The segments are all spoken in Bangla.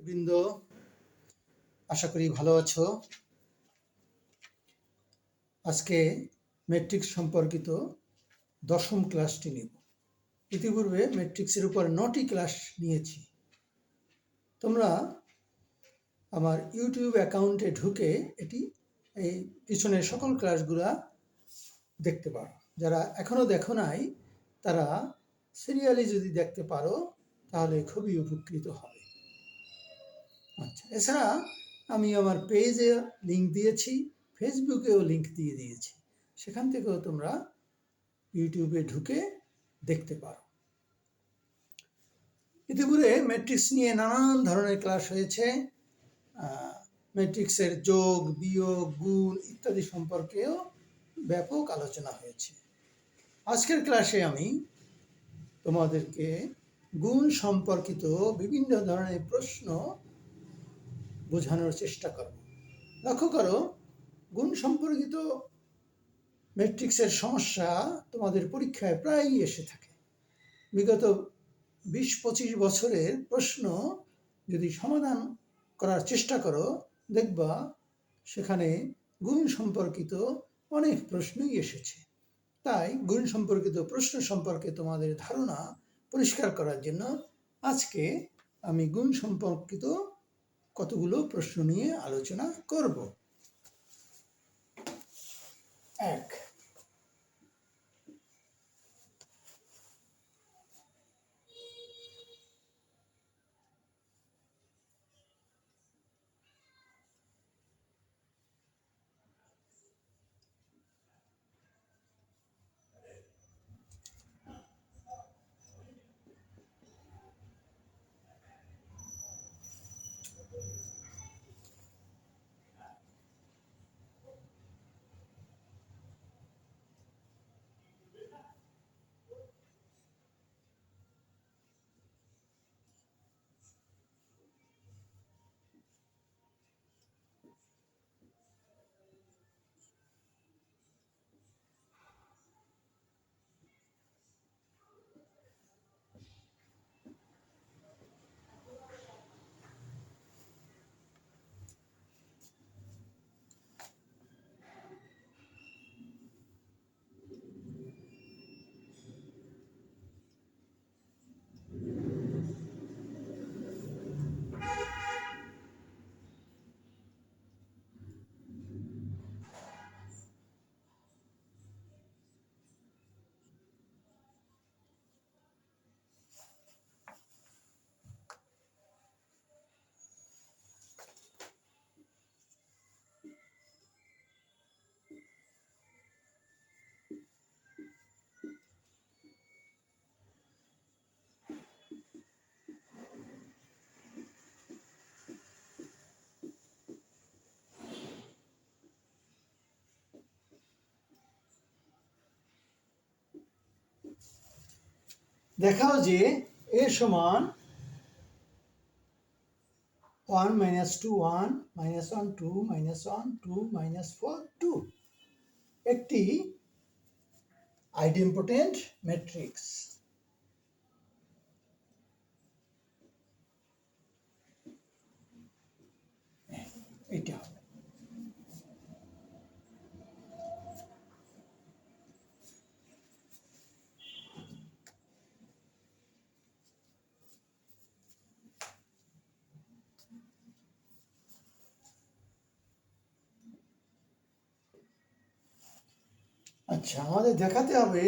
বৃন্দ, আশা করি ভালো আছো। আজকে ম্যাট্রিক্স সম্পর্কিত দশম ক্লাসটি নেব। ইতিপূর্বে ম্যাট্রিক্সের উপর 9টি ক্লাস নিয়েছি। তোমরা আমার ইউটিউব অ্যাকাউন্টে ঢুকে এই পিছনের সকল ক্লাসগুলা দেখতে পারো। যারা এখনো দেখো নাই তারা সিরিয়ালি যদি দেখতে পারো তাহলে খুবই উপকৃত হবে। আচ্ছা, এছাড়া আমি আমার পেজে লিঙ্ক দিয়েছি, ফেসবুকেও লিঙ্ক দিয়ে দিয়েছি, সেখান থেকেও তোমরা ইউটিউবে ঢুকে দেখতে পারো। ইতিপূর্বে ম্যাট্রিক্স নিয়ে নানান ধরনের ক্লাস হয়েছে। ম্যাট্রিক্সের যোগ, বিয়োগ, গুণ ইত্যাদি সম্পর্কেও ব্যাপক আলোচনা হয়েছে। আজকের ক্লাসে আমি তোমাদেরকে গুণ সম্পর্কিত বিভিন্ন ধরনের প্রশ্ন বোঝানোর চেষ্টা করব। লক্ষ্য করো, গুণ সম্পর্কিত ম্যাট্রিক্সের সমস্যা তোমাদের পরীক্ষায় প্রায়ই এসে থাকে। বিগত 20-25 বছরের প্রশ্ন যদি সমাধান করার চেষ্টা করো, দেখবা সেখানে গুণ সম্পর্কিত অনেক প্রশ্নই এসেছে। তাই গুণ সম্পর্কিত প্রশ্ন সম্পর্কে তোমাদের ধারণা পরিষ্কার করার জন্য আজকে আমি গুণ সম্পর্কিত কতগুলো প্রশ্ন নিয়ে আলোচনা করব। 1, দেখাও যে a সমান 1 - 2 1 - 1 2 - 1 2 - 4 2 একটি আইডেম্পোটেন্ট ম্যাট্রিক্স। এটা হবে। আচ্ছা, আমাদের দেখাতে হবে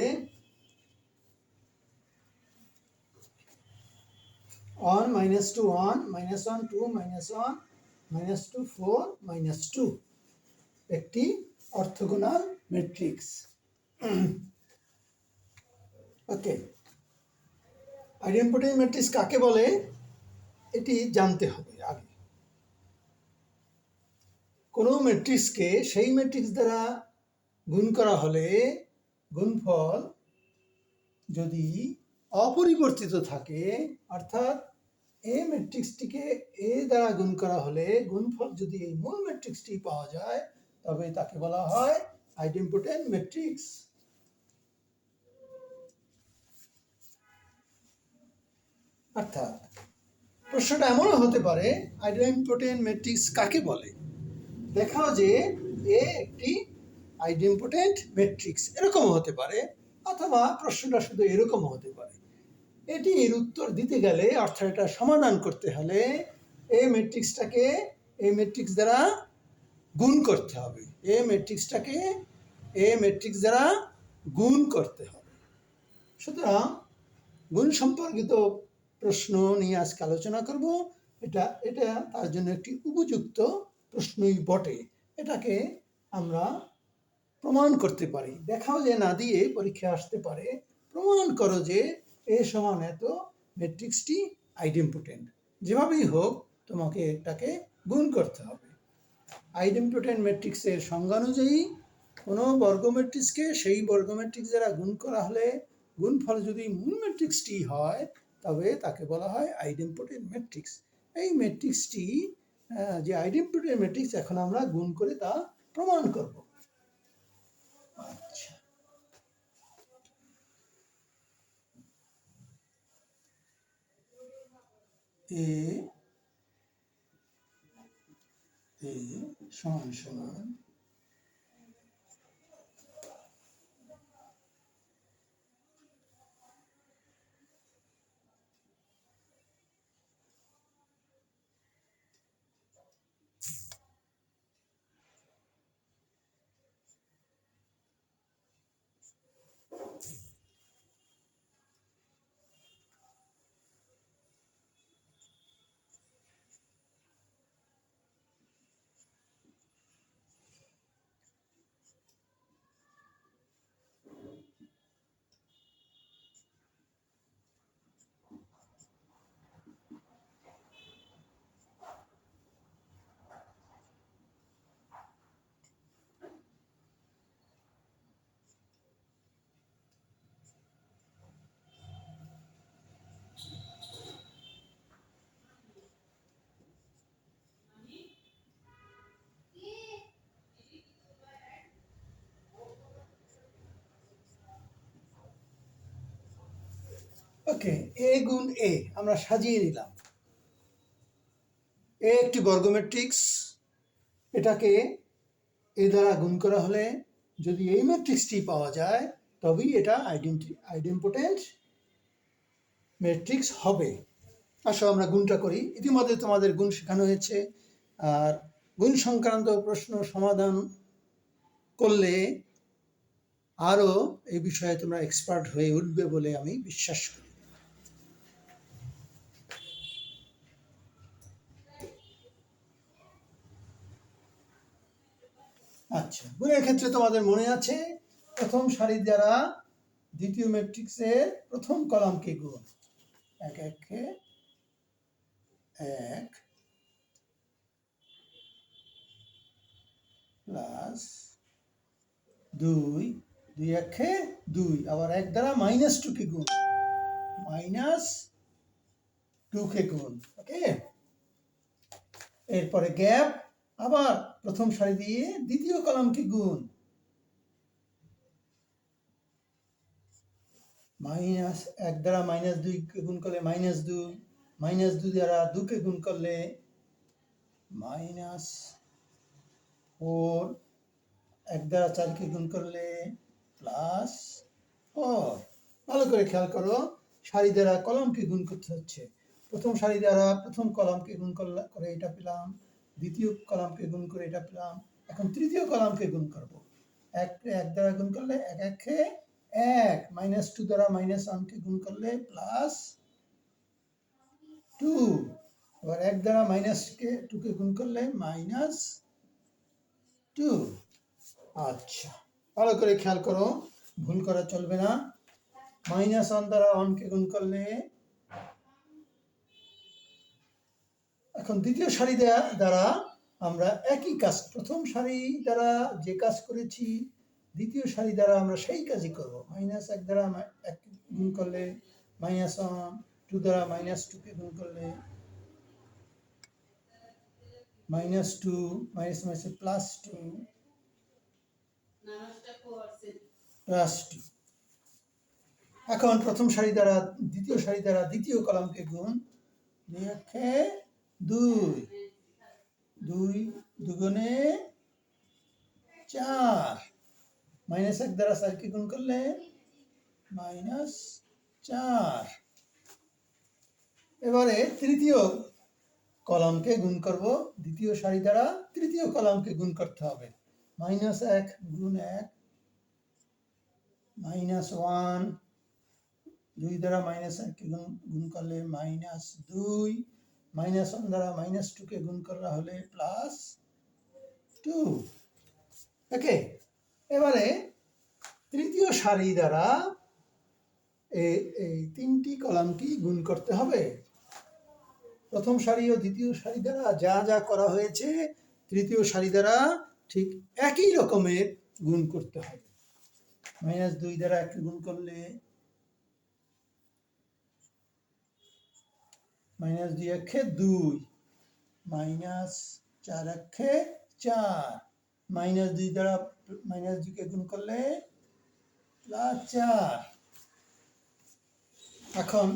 1 - 2 1 - 1 2 - 1 -2 4 -2 একটি অর্থগোনাল ম্যাট্রিক্স। ওকে, আইডেম্পোটেন্ট ম্যাট্রিক্স কাকে বলে এটি জানতে হবে আগে। কোনো ম্যাট্রিক্সকে সেই ম্যাট্রিক্স দ্বারা গুণ করা হলে গুণফল যদি অপরিবর্তিত থাকে, অর্থাৎ এ ম্যাট্রিক্সটিকে এ দ্বারা গুণ করা হলে গুণফল যদি এই মূল ম্যাট্রিক্সটি পাওয়া যায়, তবে তাকে বলা হয় আইডেম্পোটেন্ট ম্যাট্রিক্স। অর্থাৎ প্রশ্নটা এমনও হতে পারে আইডেম্পোটেন্ট ম্যাট্রিক্স কাকে বলে, দেখাও যে এ একটি আইডেম্পোটেন্ট ম্যাট্রিক্স, এরকম হতে পারে। অথবা প্রশ্নটা শুধু এরকম হতে পারে, এটির উত্তর দিতে গেলে অর্থাৎ এটা সমাধান করতে হলে এই ম্যাট্রিক্সটাকে এই ম্যাট্রিক্স দ্বারা গুণ করতে হবে, এই ম্যাট্রিক্সটাকে এই ম্যাট্রিক্স দ্বারা গুণ করতে হবে। সুতরাং গুণ সম্পর্কিত প্রশ্ন নিয়ে আজকে আলোচনা করব। এটা তার জন্য একটি উপযুক্ত প্রশ্নই বটে। এটাকে আমরা প্রমাণ করতে পারি, দেখাও যে না দিয়ে পরীক্ষা আসতে পারে প্রমাণ করো যে এ সমান এত, ম্যাট্রিক্সটি আইডেম্পোটেন্ট। যেভাবেই হোক তোমাকে এটাকে গুণ করতে হবে। আইডেম্পোটেন্ট ম্যাট্রিক্সের সংজ্ঞা অনুযায়ী কোনো বর্গ ম্যাট্রিক্সকে সেই বর্গ ম্যাট্রিক্স দ্বারা গুণ করা হলে গুণফল যদি মূল ম্যাট্রিক্সটি হয় তবে তাকে বলা হয় আইডেম্পোটেন্ট ম্যাট্রিক্স। এই ম্যাট্রিক্সটি যে আইডেম্পোটেন্ট ম্যাট্রিক্স এখন আমরা গুণ করে তা প্রমাণ করব। আচ্ছা, এ সমান সমান ওকে, এ গুণ এ আমরা সাজিয়ে নিলাম। এ একটি বর্গ ম্যাট্রিক্স, এটাকে এ দ্বারা গুণ করা হলে যদি এই ম্যাট্রিক্সটি পাওয়া যায় তবেই এটা আইডেম্পোটেন্ট ম্যাট্রিক্স হবে। আসো আমরা গুণটা করি। ইতিমধ্যে তোমাদের গুণ শেখানো হয়েছে, আর গুণ সংক্রান্ত প্রশ্ন সমাধান করলে আরও এই বিষয়ে তোমরা এক্সপার্ট হয়ে উঠবে বলে আমি বিশ্বাস করি। আচ্ছা, গুণের ক্ষেত্রে তোমাদের মনে আছে প্রথম সারি দ্বারা দ্বিতীয় ম্যাট্রিক্সের প্রথম কলামকে গুণ, এক একে এক প্লাস দুই, দুই একে দুই, আবার এক দ্বারা মাইনাস টু কে গুণ, মাইনাস টু কে গুণ। ওকে, এরপরে গ্যাপ, আবার প্রথম সারি দিয়ে দ্বিতীয় কলামকে গুণ, মাইনাস এক দ্বারা মাইনাস দুই কে গুণ করলে মাইনাস দুই, মাইনাস দুই দ্বারা দুকে গুণ করলে মাইনাস ফোর, এক দ্বারা চারকে গুণ করলে প্লাস ফোর। ভালো করে খেয়াল করো, সারি দ্বারা কলামকে গুণ করতে হচ্ছে। প্রথম সারি দ্বারা প্রথম কলামকে গুণ করে এটা পেলাম, দ্বিতীয় কলামকে গুণ করে এটা পেলাম, এখন তৃতীয় কলামকে গুণ করব। এক দ্বারা গুণ করলে এক একে এক, মাইনাস টু দ্বারা মাইনাস ওয়ানকে গুণ করলে প্লাস টু, এবার এক দ্বারা মাইনাস টুকে গুণ করলে মাইনাস টু। আচ্ছা, ভালো করে খেয়াল করো, ভুল করা চলবে না। মাইনাস ওয়ান দ্বারা ওয়ানকে গুণ করলে, এখন দ্বিতীয় সারি দ্বারা আমরা একই কাজ, প্রথম সারি দ্বারা যে কাজ করেছি দ্বিতীয় সারি দ্বারা আমরা সেই কাজই করব। মাইনাস এক দ্বারা এক গুণ করলে মাইনাস ওয়ান, টু দ্বারা মাইনাস টুকে গুণ করলে মাইনাস টু, মাইনাস মাইনাসে প্লাস টু, প্লাস টু। এখন প্রথম সারি দ্বারা দ্বিতীয় সারি দ্বারা দ্বিতীয় কলামকে গুণ, 2 একে 2, 2 দুগুণে 4, -1 দ্বারা 4 কে গুণ করলে -4। এবারে তৃতীয় কলামকে গুণ করব, দ্বিতীয় সারি দ্বারা তৃতীয় কলামকে গুণ করতে হবে। -1 গুণ 1 -1, 2 দ্বারা -1 কে গুণ করলে -2, -1 দ্বারা -2 কে গুণ করা হলে +2। ওকে, এবারে তৃতীয় সারি দ্বারা এই তিনটি কলামকে গুণ করতে হবে। প্রথম সারি ও দ্বিতীয় সারি দ্বারা যা যা করা হয়েছে তৃতীয় সারি দ্বারা ঠিক একই রকমের গুণ করতে হবে। -2 দ্বারা 1 গুণ করলে -2 একে 2, -4 একে 4, -2 দ্বারা -2 কে গুণ করলে +4। এখন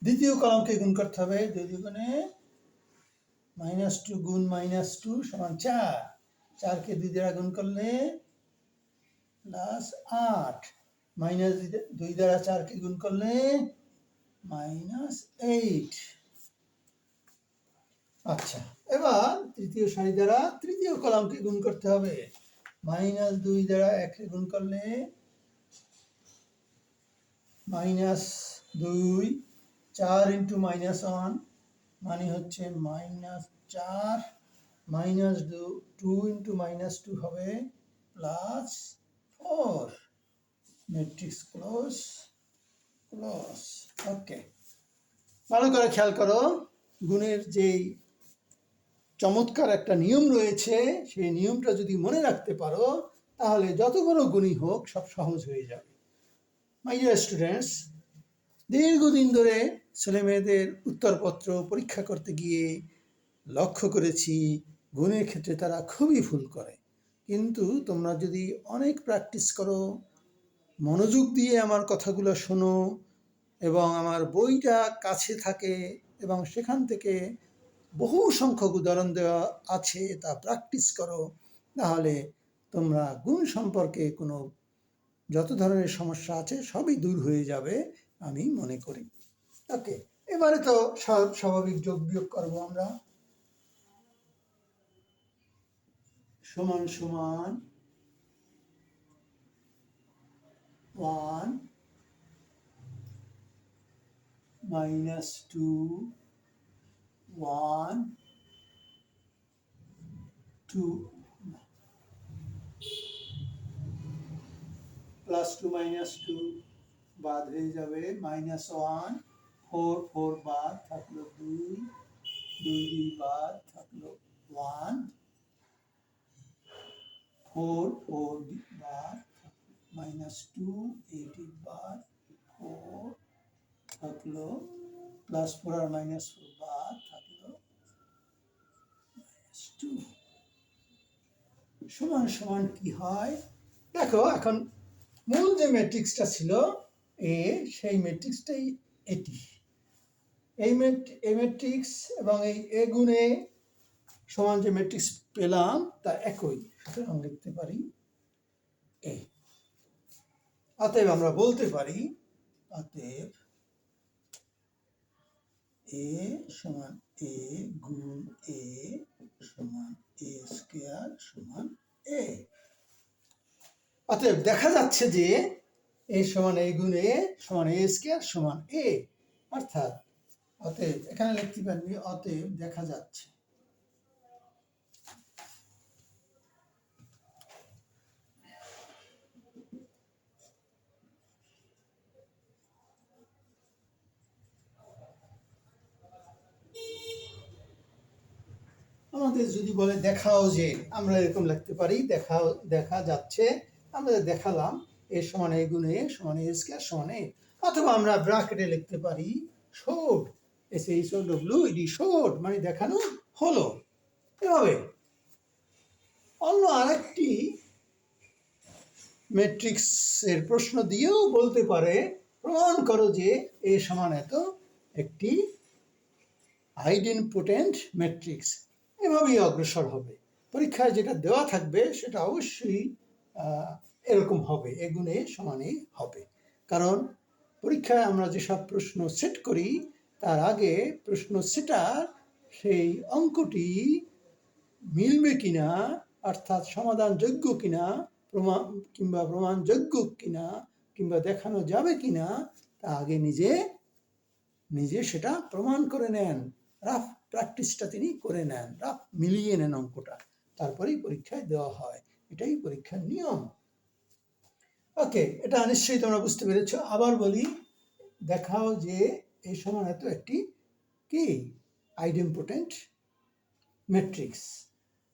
দ্বিতীয় কলামকে গুণ করতে হবে। 2 দুগুণে -2 গুণ -2 সমান 4, 4 কে 2 দ্বারা গুণ করলে +8, -2 দ্বারা 4 কে গুণ করলে -8। আচ্ছা, এবার তৃতীয় সারি দ্বারা তৃতীয় কলামকে গুণ করতে হবে। -2 দ্বারা 1 কে গুণ করলে -2, 4 × -1 মানে হচ্ছে -4, -2 × -2 হবে +4। Matrix close. ওকে, ভালো করে খেয়াল করো, গুণের যেই চমৎকার একটা নিয়ম রয়েছে সেই নিয়মটা যদি মনে রাখতে পারো তাহলে যত বড় গুণই হোক সব সহজ হয়ে যাবে। মাই ডিয়ার স্টুডেন্টস, দীর্ঘদিন ধরে ছেলেমেয়েদের উত্তরপত্র পরীক্ষা করতে গিয়ে লক্ষ্য করেছি গুণের ক্ষেত্রে তারা খুবই ভুল করে। কিন্তু তোমরা যদি অনেক প্র্যাকটিস করো, মনোযোগ দিয়ে আমার কথাগুলো শোনো এবং আমার বইটা কাছে থাকে এবং সেখান থেকে বহু সংখ্যক উদাহরণ দেওয়া আছে, তা প্র্যাকটিস করো, তাহলে তোমরা গুণ সম্পর্কে কোনো যত ধরনের সমস্যা আছে সবই দূর হয়ে যাবে আমি মনে করি। ওকে, এবারে তো স্বাভাবিক যোগ বিয়োগ করবো আমরা। সমান সমান 1 -2 1 2 +2 -2 বাদ হয়ে যাবে, -1 4 4 বাদ থাকলো 2, 2 বাদ থাকলো 1, 4 4 বাদ -2, 8 বাদ 4 থাকলো +4 আর -4 বাদ থাকলো -2। সমান সমান কি হয় দেখো, এখন মূল যে ম্যাট্রিক্সটা ছিল এ, সেই ম্যাট্রিক্সটাই এটি। এই ম্যাট্রিক্স এবং এই এ গুণে সমান যে ম্যাট্রিক্স পেলাম তা একই, সুতরাং লিখতে পারি এ। অতএব আমরা বলতে পারি, অতএব এ সমান এ গুণ এ সমান এ স্কয়ার সমান এ। অতএব দেখা যাচ্ছে যে এ সমান এ গুণ এ সমান এ স্কয়ার সমান এ, অর্থাৎ অতএব এখানে লিখতে পারবি অতএব দেখা যাচ্ছে। আমাদের যদি বলে দেখাও যে, আমরা এরকম লিখতে পারি দেখা যাচ্ছে, আমরা দেখালাম এ সমান এ গুণ এ সমান এ স্কয়ার সমান এ। অথবা আমরা ব্র্যাকেটে লিখতে পারি শোড, SHOWED, শোড মানে দেখানো হলো। এভাবে অন্য আরেকটি ম্যাট্রিক্সের প্রশ্ন দিয়েও বলতে পারে প্রমাণ করো যে এ সমান এত একটি আইডেন্টিপোটেন্ট ম্যাট্রিক্স। এভাবেই অগ্রসর হবে। পরীক্ষায় যেটা দেওয়া থাকবে সেটা অবশ্যই এরকম হবে, এগুণে সমানে হবে। কারণ পরীক্ষায় আমরা যেসব প্রশ্ন সেট করি তার আগে প্রশ্ন সেটার সেই অঙ্কটি মিলবে কিনা, অর্থাৎ সমাধানযোগ্য কিনা, প্রমাণযোগ্য কিনা, কিংবা দেখানো যাবে কিনা, তা আগে নিজে সেটা প্রমাণ করে নেন। রাফ প্র্যাকটিসটা তিনি করে নেন, রাফ মিলিয়ে নেন অঙ্কটা, তারপরেই পরীক্ষায় দেওয়া হয়। এটাই পরীক্ষার নিয়ম। ওকে, এটা নিশ্চয়ই তোমরা বুঝতে পেরেছ। আবার বলি, দেখাও যে এই সমান এত একটি কি আইডেন্টিপোটেন্ট ম্যাট্রিক্স।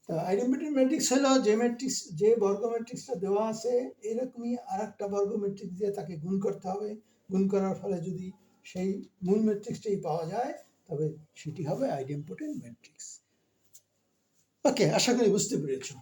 তো আইডেন্টিপোটেন্ট ম্যাট্রিক্স হলো যে বর্গ ম্যাট্রিক্সটা দেওয়া আছে এরকমই আর একটা বর্গ ম্যাট্রিক্স দিয়ে তাকে গুণ করতে হবে। গুণ করার ফলে যদি সেই মূল ম্যাট্রিক্সটাই পাওয়া যায় তবে সেটি হবে আইডেন্টিপোটেন্ট ম্যাট্রিক্স। ওকে, আশা করি বুঝতে পেরেছো।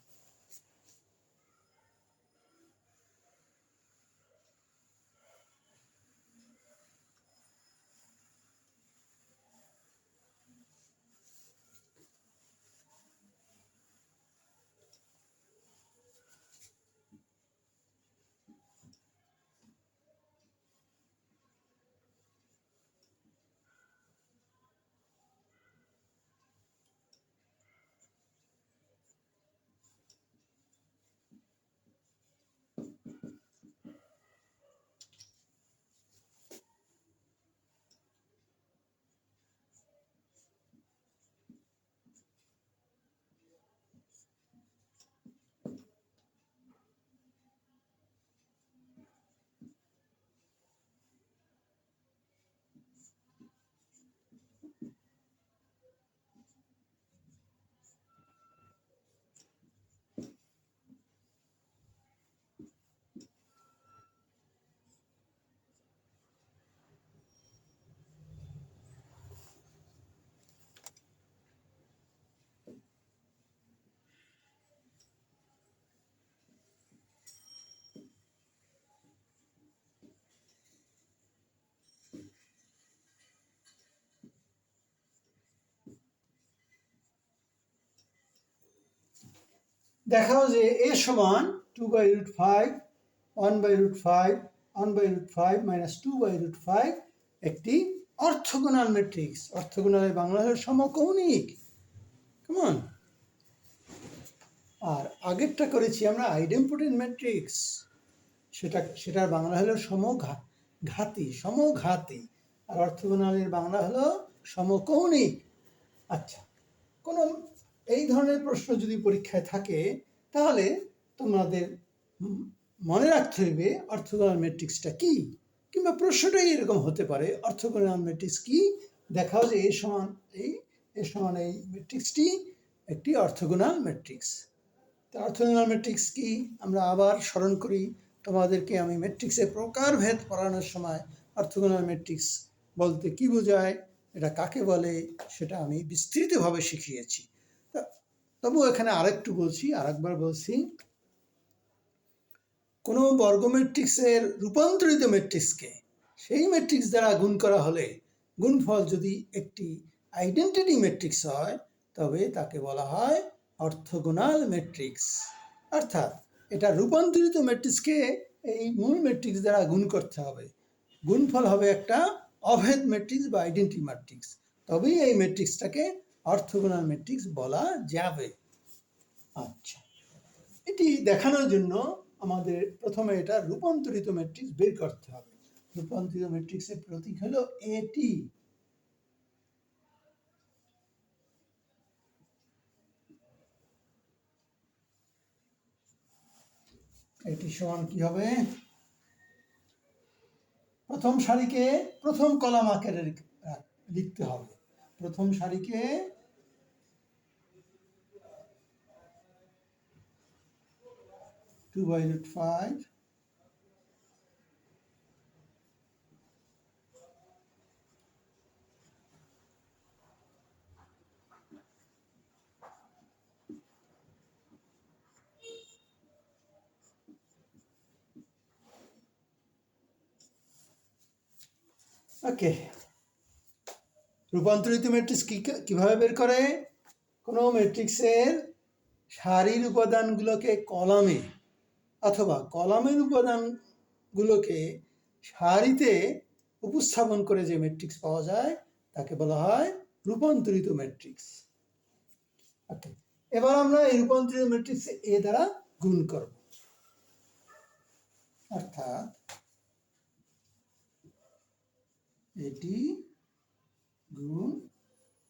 দেখাও যে a সমান 2/5, 1/5, 1/5 মাইনাস 2/5 একটি অর্থগোনাল ম্যাট্রিক্স। অর্থগোনালের বাংলা হলো সমকৌণিক। কেমন? আর আগেরটা করেছি আমরা আইডেন্টিপোটেন্ট ম্যাট্রিক্স, সেটার বাংলা হলো সমঘাতী। আর অর্থগোনালের বাংলা হলো সমকৌণিক। আচ্ছা, কোনো এই ধরনের প্রশ্ন যদি পরীক্ষায় থাকে তাহলে তোমাদের মনে রাখতে হবে অর্থগোনাল ম্যাট্রিক্সটা কি, কিংবা প্রশ্নটাই এরকম হতে পারে, অর্থগোনাল ম্যাট্রিক্স কি, দেখাও যে এ সমান এই ম্যাট্রিক্সটি একটি অর্থগোনাল ম্যাট্রিক্স। তা অর্থগোনাল ম্যাট্রিক্স কি আমরা আবার স্মরণ করি। তোমাদেরকে আমি ম্যাট্রিক্সের প্রকারভেদ পড়ানোর সময় অর্থগোনাল ম্যাট্রিক্স বলতে কি বোঝায়, এটা কাকে বলে, সেটা আমি বিস্তৃতভাবে শিখিয়েছি। তবু এখানে আরেকবার বলছি, কোনো বর্গ ম্যাট্রিক্সের রূপান্তরিত ম্যাট্রিক্সকে সেই ম্যাট্রিক্স দ্বারা গুণ করা হলে গুণফল যদি একটি আইডেন্টিটি ম্যাট্রিক্স হয় তবে তাকে বলা হয় অর্থগোনাল ম্যাট্রিক্স। অর্থাৎ এটা রূপান্তরিত ম্যাট্রিক্সকে এই মূল ম্যাট্রিক্স দ্বারা গুণ করতে হবে, গুণফল হবে একটা অভেদ ম্যাট্রিক্স বা আইডেন্টিটি ম্যাট্রিক্স, তবেই এই ম্যাট্রিক্সটাকে অর্থগোনাল ম্যাট্রিক্স বলা যাবে। আচ্ছা, এটি দেখানোর জন্য আমাদের প্রথমে এটা রূপান্তরিত ম্যাট্রিক্স বের করতে হবে। রূপান্তরিত ম্যাট্রিক্সের প্রতীক হলো এটি। এটি সমান কি হবে, প্রথম সারিকে প্রথম কলাম আকারে লিখতে হবে। প্রথম সারিকে টু বাই রুট 5, ওকে। রূপান্তরিত ম্যাট্রিক্স কিভাবে বের করে? কোনো ম্যাট্রিক্সের সারির উপাদানগুলোকে কলামে অথবা কলামের উপাদানগুলোকে সারিতে উপস্থাপন করে যে ম্যাট্রিক্স পাওয়া যায় তাকে বলা হয় রূপান্তরিত ম্যাট্রিক্স। ওকে, এবার আমরা এই রূপান্তরিত ম্যাট্রিক্স এ দ্বারা গুণ করব, অর্থাৎ এটি গুণ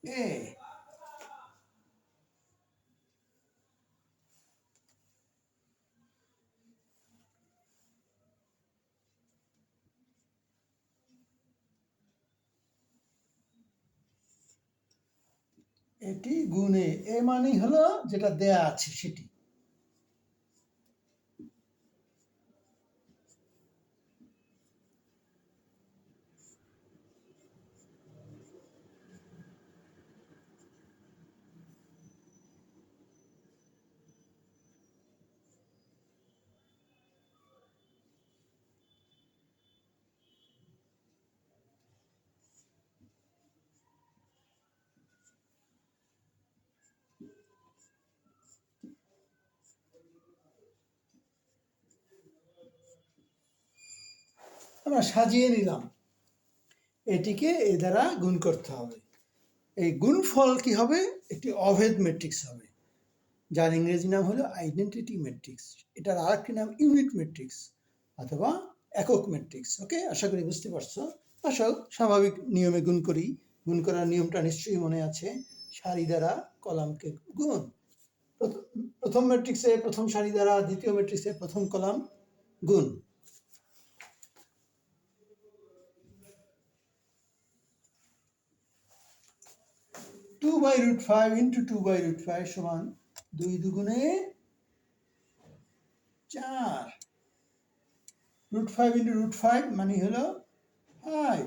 এ। এটি গুণে, এ মানেই হলো যেটা দেয়া আছে সেটি। আমরা সাজিয়ে নিলাম, এটিকে এ দ্বারা গুণ করতে হবে। এই গুণফল কি হবে? একটি অভেদ ম্যাট্রিক্স হবে, যার ইংরেজি নাম হলো আইডেন্টিটি ম্যাট্রিক্স। এটার আরেকটি নাম ইউনিট ম্যাট্রিক্স অথবা একক ম্যাট্রিক্স। ওকে, আশা করি বুঝতে পারছো। আসো স্বাভাবিক নিয়মে গুণ করি। গুণ করার নিয়মটা নিশ্চয়ই মনে আছে, সারি দ্বারা কলামকে গুণ। প্রথম ম্যাট্রিক্সে প্রথম সারি দ্বারা দ্বিতীয় ম্যাট্রিক্সে প্রথম কলাম গুণ। Two by root five into two by root five সমান 2 দুগুণে 4। Root five into root five মানে হলো 5।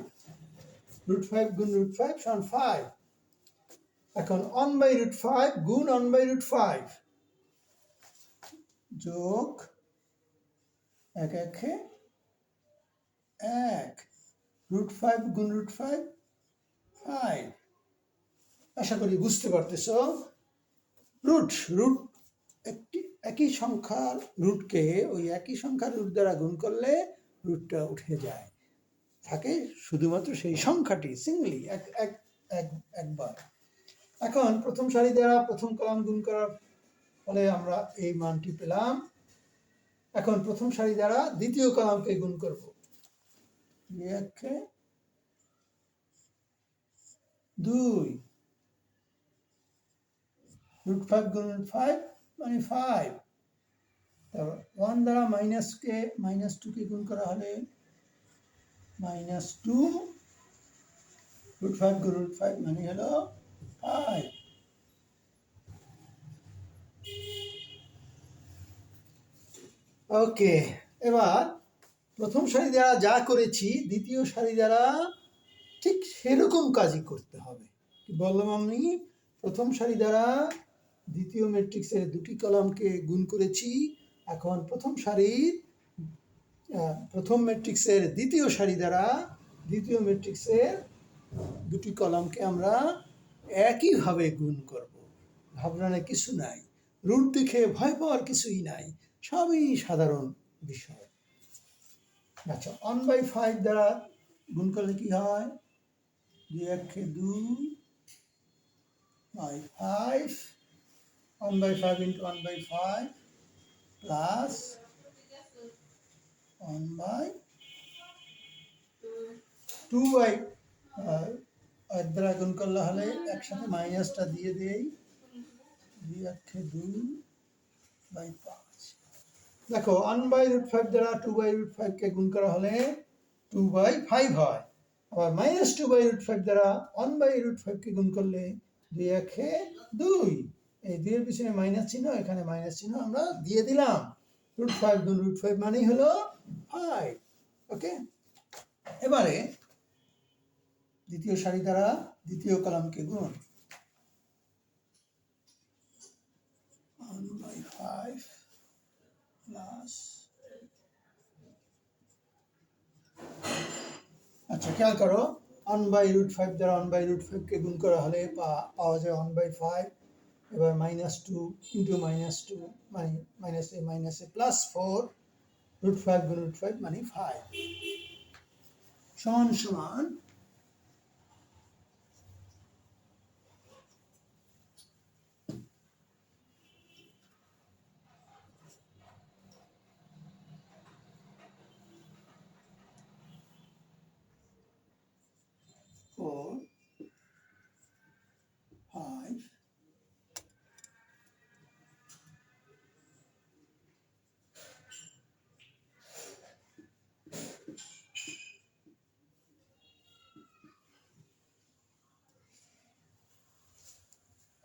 রুট ফাইভ গুণ রুট ফাইভ সমান 5। এখন 1 বাই রুট ফাইভ গুণ 1 বাই রুট ফাইভ যোগ 1 একে 1। রুট ফাইভ গুণ রুট ফাইভ 5। আশা করি বুঝতে পারতেছ। রুট রুট একটি একই সংখ্যার রুটকে ওই একই সংখ্যার রুট দ্বারা গুণ করলে রুটটা উঠে যায়, থাকে শুধুমাত্র সেই সংখ্যাটি সিঙ্গলি একবার। এখন প্রথম সারি দ্বারা প্রথম কলাম গুণ করার ফলে আমরা এই মানটি পেলাম। এখন প্রথম সারি দ্বারা দ্বিতীয় কলামকে গুণ করব, 2। রুট ফাইভ গুণ রুট ফাইভ মানে 5। তারপর 1 দ্বারা মাইনাস টুকে গুণ করা হলে -2। রুট ফাইভ গুণ রুট ফাইভ মানে হলো 5। ওকে, এবার প্রথম সারি দ্বারা যা করেছি দ্বিতীয় সারি দ্বারা ঠিক সেরকম কাজই করতে হবে। কি বললাম আমি? প্রথম সারি দ্বারা দ্বিতীয় ম্যাট্রিক্সের দুটি কলামকে গুণ করেছি। এখন প্রথম ম্যাট্রিক্সের দ্বিতীয় সারি দ্বারা দ্বিতীয় ম্যাট্রিক্সের দুটি কলামকে আমরা একইভাবে গুণ করব। ভাবনার কিছু নাই, রুট দেখে ভয় পাওয়ার কিছুই নাই, সবই সাধারণ বিষয়। আচ্ছা, 1 বাই 5 দ্বারা গুণ করলে কি হয়? 2 একে 2 by 5। 1 by 5 into 1 by 5 plus 1 by 2 by দ্বারা গুণ করলে হলে একসাথে মাইনাসটা দিয়ে দেই, 2 একে 2 বাই 5। দেখো 1 বাই রুট 5 দ্বারা 2 বাই রুট 5 কে গুণ করা হলে 2 বাই 5 হয়। আবার -2 বাই রুট 5 দ্বারা 1 বাই রুট 5 কে গুণ করলে 2 একে 2। এই 2 এর পিছনে মাইনাস চিহ্ন, এখানে মাইনাস চিহ্ন আমরা দিয়ে দিলাম। রুট 5 গুণ রুট 5 মানেই হলো 5। ওকে, এবারে দ্বিতীয় সারি দ্বারা দ্বিতীয় কলামকে গুণ, 1 বাই 5 প্লাস। আচ্ছা, খেয়াল করো, 1/√5 দ্বারা 1/√5 কে গুণ করা হলে পাওয়া যায় 1/5। এবার -2 ইন্টু -2 মানে -a প্লাস 4 √5 গুণ √5 মানে 5 সমান সমান 4 5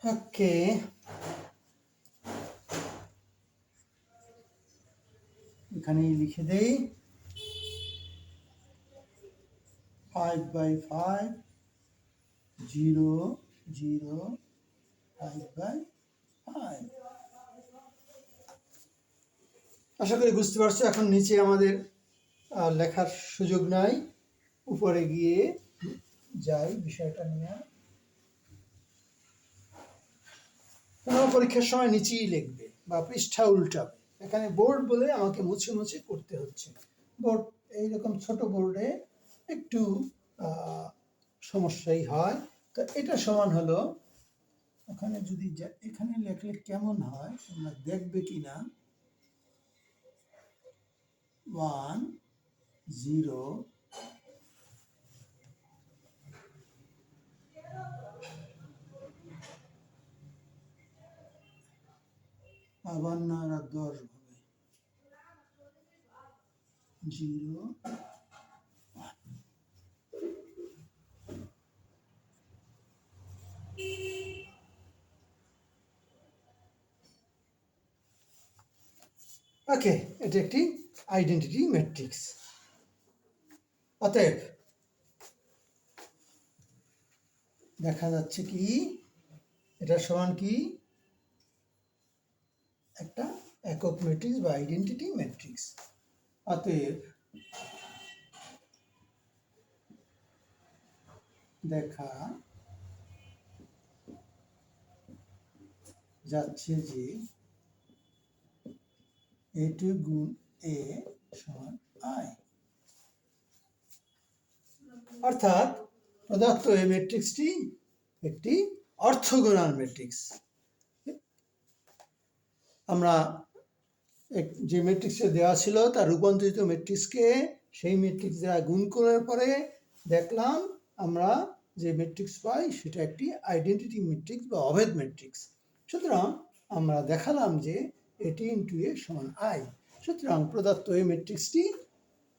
ওকে এখানে লিখে দেই 5/5 0 0 5/5 আশা করি বুঝতে পারছো। এখন নিচে আমাদের লেখার সুযোগ নাই, উপরে গিয়ে যাই বিষয়টা নিয়ে। তোমরা পরীক্ষার সময় নিচেই লিখবে বা পৃষ্ঠা উল্টাবে। এখানে বোর্ড বলে আমাকে মুছে মুছে করতে হচ্ছে। বোর্ড এইরকম ছোট বোর্ডে একটু সমস্যাই হয়। তো এটা সমান হলো, ওখানে যদি এখানে লেখলে কেমন হয় তোমরা দেখবে কিনা, 1 0 আবার না আর 10 হবে 0 ওকে। এটা একটি আইডেন্টিটি ম্যাট্রিক্স। অতএব দেখা যাচ্ছে কি এটা সমান কি একটা একক ম্যাট্রিক্স বা আইডেন্টিটি ম্যাট্রিক্স। অতএব দেখা যাচ্ছে যে a2 গুণ a সমান i, অর্থাৎ প্রদত্ত এই ম্যাট্রিক্সটি একটি অর্থগোনাল ম্যাট্রিক্স। আমরা যে ম্যাট্রিক্সে দেওয়া ছিল তার রূপান্তরিত ম্যাট্রিক্সকে সেই ম্যাট্রিক্স দ্বারা গুণ করার পরে দেখলাম আমরা যে ম্যাট্রিক্স পাই সেটা একটি আইডেন্টিটি ম্যাট্রিক্স বা অভেদ ম্যাট্রিক্স। সুতরাং আমরা দেখালাম যে এটি ইন্টু এ সমান আই। সুতরাং প্রদত্ত এই ম্যাট্রিক্সটি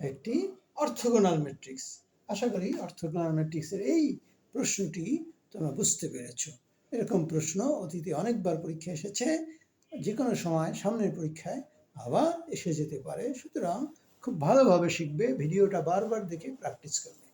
একটি অর্থগোনাল ম্যাট্রিক্স। আশা করি অর্থগোনাল ম্যাট্রিক্সের এই প্রশ্নটি তোমরা বুঝতে পেরেছ। এরকম প্রশ্ন অতীতে অনেকবার পরীক্ষা এসেছে, যে কোনো সময় সামনের পরীক্ষায় আবার এসে যেতে পারে। সুতরাং খুব ভালোভাবে শিখবে, ভিডিওটা বারবার দেখে প্র্যাকটিস করবে।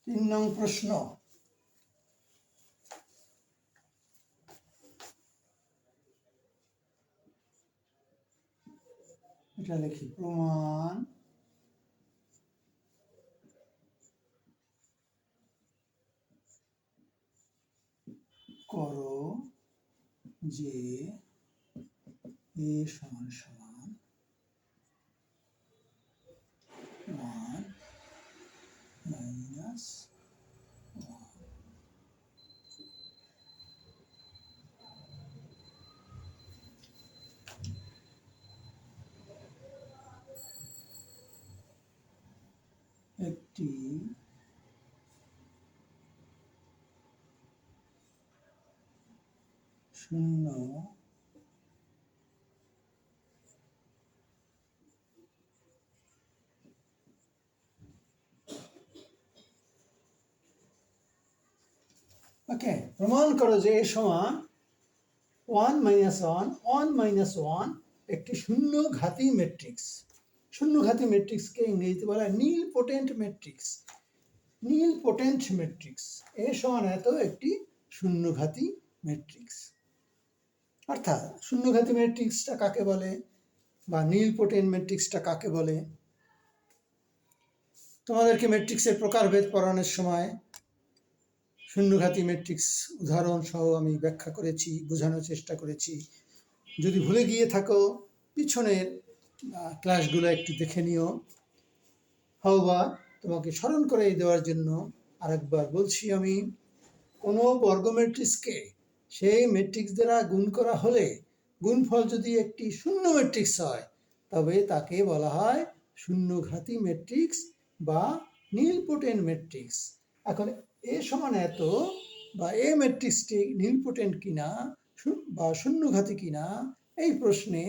তিন নং প্রশ্ন, এটা লিখি, প্রমাণ করো যে এ সমান সমান 1 মাইনাস 1। একটি শূন্য ওকে। প্রমাণ করো যে এ সমান 1 - 1 1 - 1 একটি শূন্য ঘাতি ম্যাট্রিক্স। শূন্যঘাতী ম্যাট্রিক্সকে ইংরেজিতে বলা হয় নীলপোটেন্ট ম্যাট্রিক্স। নীলপোটেন্ট ম্যাট্রিক্স এ সমান এত একটি শূন্যঘাতী ম্যাট্রিক্স। অর্থাৎ শূন্যঘাতী ম্যাট্রিক্সটা কাকে বলে বা নীলপোটেন্ট ম্যাট্রিক্সটা কাকে বলে? তোমাদেরকে ম্যাট্রিক্সের প্রকারভেদ পড়ানোর সময় শূন্যঘাতী ম্যাট্রিক্স উদাহরণ সহ আমি ব্যাখ্যা করেছি, বোঝানোর চেষ্টা করেছি। যদি ভুলে গিয়ে থাকো পিছনের ক্লাসগুলো একটু দেখে নিও। হওবা তোমাকে স্মরণ করে দেওয়ার জন্য আরেকবার বলছি আমি, কোনো বর্গ ম্যাট্রিক্সকে সেই ম্যাট্রিক্স দ্বারা গুণ করা হলে গুণফল যদি একটি শূন্য ম্যাট্রিক্স হয় তবে তাকে বলা হয় শূন্যঘাতী ম্যাট্রিক্স বা নীলপোটেন্ট ম্যাট্রিক্স। এখন এ সমান এত বা এ ম্যাট্রিক্সটি নীলপোটেন্ট কিনা বা শূন্যঘাতী কিনা এই প্রশ্নে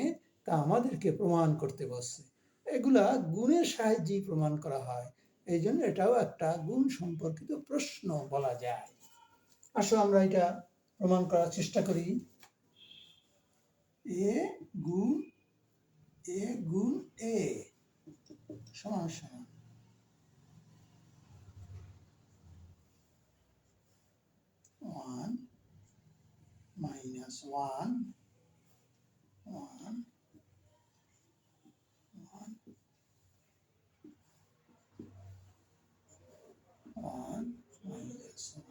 তা আমাদেরকে প্রমাণ করতে বসছে। এগুলা গুণের সাহায্যেই প্রমাণ করা হয়, এই জন্য এটাও একটা গুণ সম্পর্কিত প্রশ্ন বলা যায়। আসো আমরা এটা প্রমাণ করার চেষ্টা করি। এ গুণ এ সমান সমান 1 minus 1 1 1 1 minus 1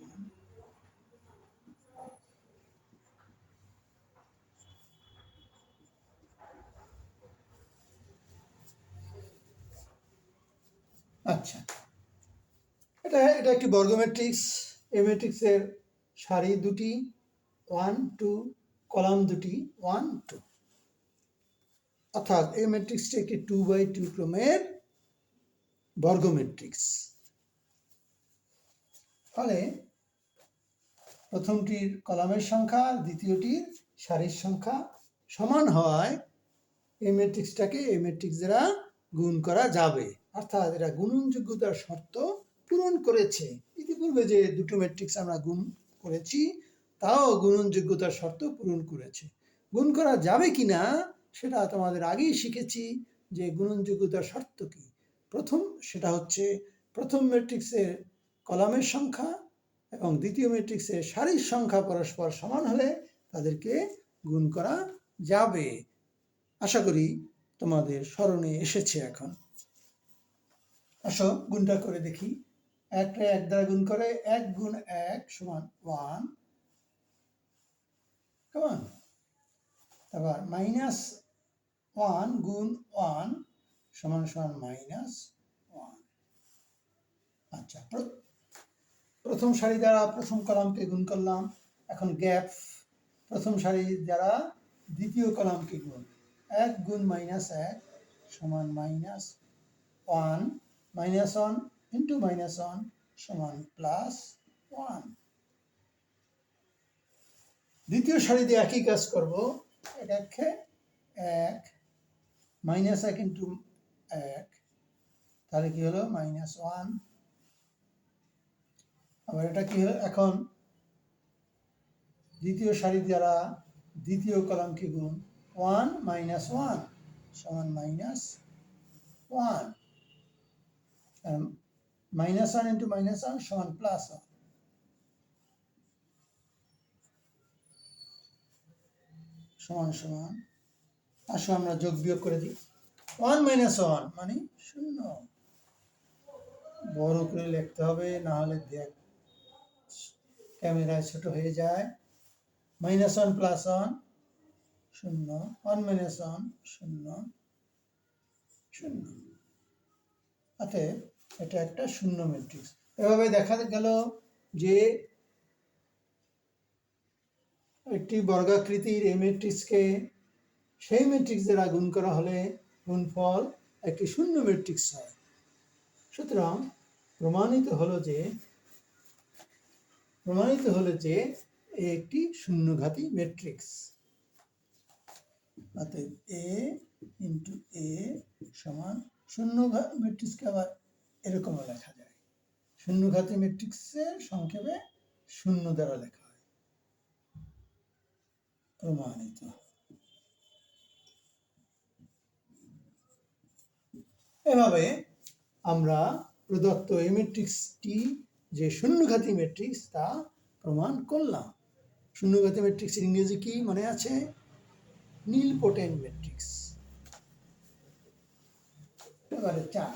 আচ্ছা, এটা একটি বর্গ ম্যাট্রিক্স। এই ম্যাট্রিক্সের সারি দুটি 1 2, কলাম দুটি 1 2, অর্থাৎ এই ম্যাট্রিক্সটি একটি 2x2 ক্রমের বর্গ ম্যাট্রিক্স। ফলে প্রথমটির কলামের সংখ্যা দ্বিতীয়টির সারির সংখ্যা সমান হওয়ায় এই ম্যাট্রিক্সটাকে এই ম্যাট্রিক্স দ্বারা গুণ করা যাবে, অর্থাৎ এটা গুণনযোগ্যতার শর্ত পূরণ করেছে। ইতিপূর্বে যে দুটো ম্যাট্রিক্স আমরা গুণ করেছি তাও গুণনযোগ্যতার শর্ত পূরণ করেছে। গুণ করা যাবে কিনা সেটা তোমাদের আগেই শিখেছি যে গুণনযোগ্যতার শর্ত কি। সেটা হচ্ছে প্রথম ম্যাট্রিক্সের কলামের সংখ্যা এবং দ্বিতীয় ম্যাট্রিক্সের সারির সংখ্যা পরস্পর সমান হলে তাদেরকে গুণ করা যাবে। আশা করি তোমাদের স্মরণে এসেছে এখন। আসো গুণটা করে দেখি। 1 দ্বারা গুণ করে 1 গুণ 1 সমান 1, কেমন? আবার -1 গুণ 1 সমান সমান -1। আচ্ছা, প্রথম সারি দ্বারা প্রথম কলামকে গুণ করলাম। এখন গ্যাপ, প্রথম সারি দ্বারা দ্বিতীয় কলামকে গুণ। 1 গুণ -1 সমান -1, -1 ইন্টু -1 সমান +1। দ্বিতীয় সারি দিয়ে একই কাজ করব। এটাকে 1 -1 ইন্টু 1, তাহলে কি হলো -1। আবার এটা কি হলো, এখন দ্বিতীয় সারি দ্বারা দ্বিতীয় কলামকে গুণ। 1 -1 সমান -1, -1 ইন্টু -1 সমান +1। সমান সমান, আসো আমরা যোগ বিয়োগ করে দিই। 1 - 1 মানে 0। বড় করে লিখতে হবে, না হলে দেখ ক্যামেরায় ছোট হয়ে যায়। -1 + 1 0, 1 - 1 0 0। অতএব এটা একটা শূন্য ম্যাট্রিক্স। এভাবে দেখা গেল যে একটি বর্গাকৃতির এই ম্যাট্রিক্সকে সেই ম্যাট্রিক্স দ্বারা গুণ করা হলে গুণফল একটি শূন্য ম্যাট্রিক্স হয়। সুতরাং প্রমাণিত হলো যে একটি শূন্যঘাতী ম্যাট্রিক্স। অতএব A ইন্টু A সমান শূন্য ম্যাট্রিক্সকে আবার এরকমও লেখা যায়। শূন্যঘাতী ম্যাট্রিক্সের সংক্ষেপে শূন্য দ্বারা লেখা হয়। প্রমাণিত। এভাবে আমরা প্রদত্ত এই ম্যাট্রিক্সটি যে শূন্যঘাতী ম্যাট্রিক্স তা প্রমাণ করলাম। শূন্যঘাতী ম্যাট্রিক্সের ইংরেজি কি মনে আছে? নীলপোটেন্ট ম্যাট্রিক্স। এবারে 4,